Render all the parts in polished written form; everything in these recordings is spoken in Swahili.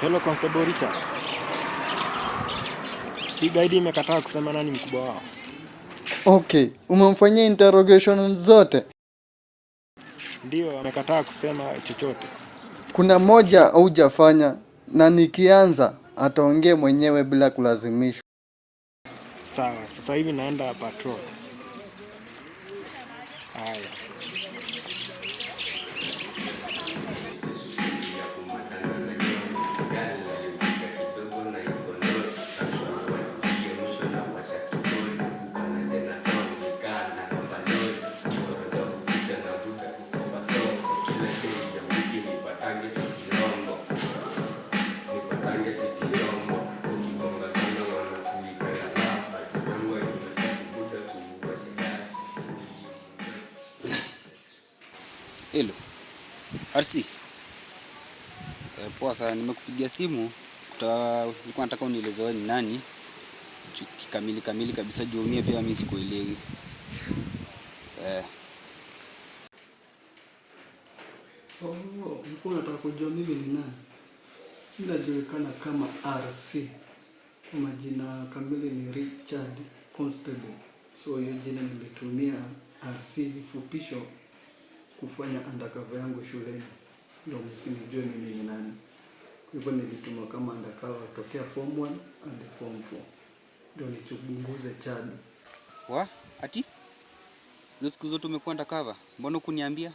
Hello Constable Richard. Si guide imekataa kusema nani mkubwa wao. Okay, umemfanyia interrogation zote? Ndio, amekataa kusema chochote. Kuna moja hujafanya na nikianza ataongea mwenyewe bila kulazimishwa. Sawa, sasa hivi naenda patrol. Haya. Hello. RC. Poa sana, nimekupigia simu. Nilikuwa nataka unieleze wewe ni nani. Kamili kabisa juu mimi pia mimi sikuelewi. Ulikuwa unataka kujua mimi ni nani? Mimi najulikana kama RC. Kwa majina kamili ni Richard Constable. So hiyo jina nilitumia RC fupisho kufanya undercover yangu shuleni. Ndio msinijue mimi ni nani. Kwa hivyo nilitumwa kama undercover tokea form 1 and form 4. Ndio nichunguze Chad. Ati? Hizo siku zote umekuwa undercover. Mbona hukuniambia?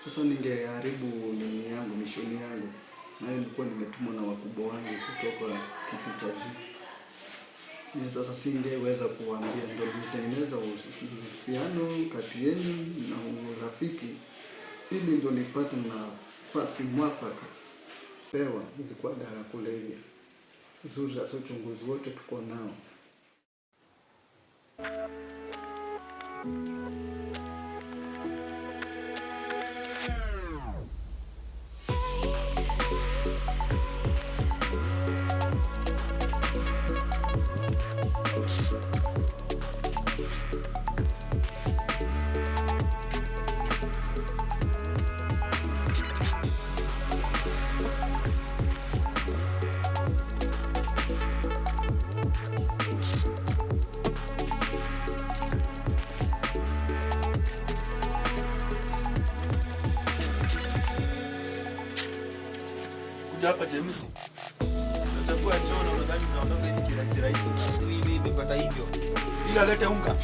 Sasa ningeharibu nini yangu, mishoni yangu. Na nilikuwa nimetumwa na wakubwa wangu kutoka kiti cha juu. Sasa singeweza kuambia, ndio nitengeneza uhusiano kati yenu na urafiki ili ndio nipate nafasi mwafaka. Pewa ilikuwa dawa kulevya. Uzuri sasa uchunguzi wote tuko nao. Hapa James. Unachagua chona unadhani unaondoka hivi kirahisi rahisi. Si mimi nimepata hivyo. Sila lete unga.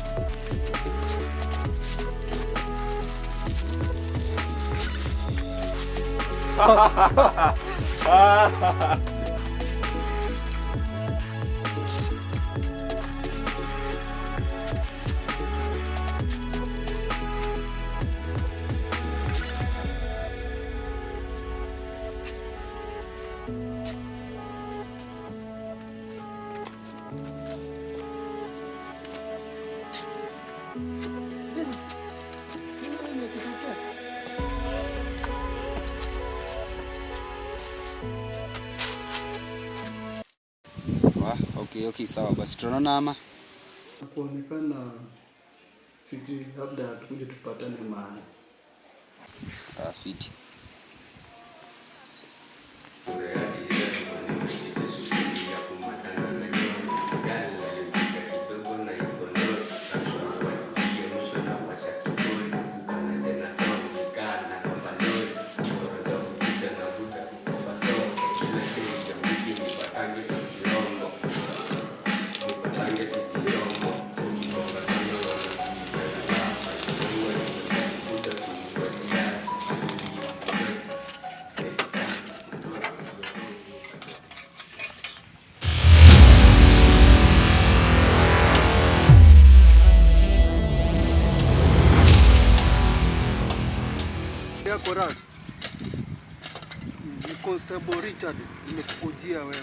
Okay, sawa basi tunaona ama kuonekana sijui labda tukuje tupatane mahali. Fiti. Koras. Ni Constable Richard nimekujia wewe.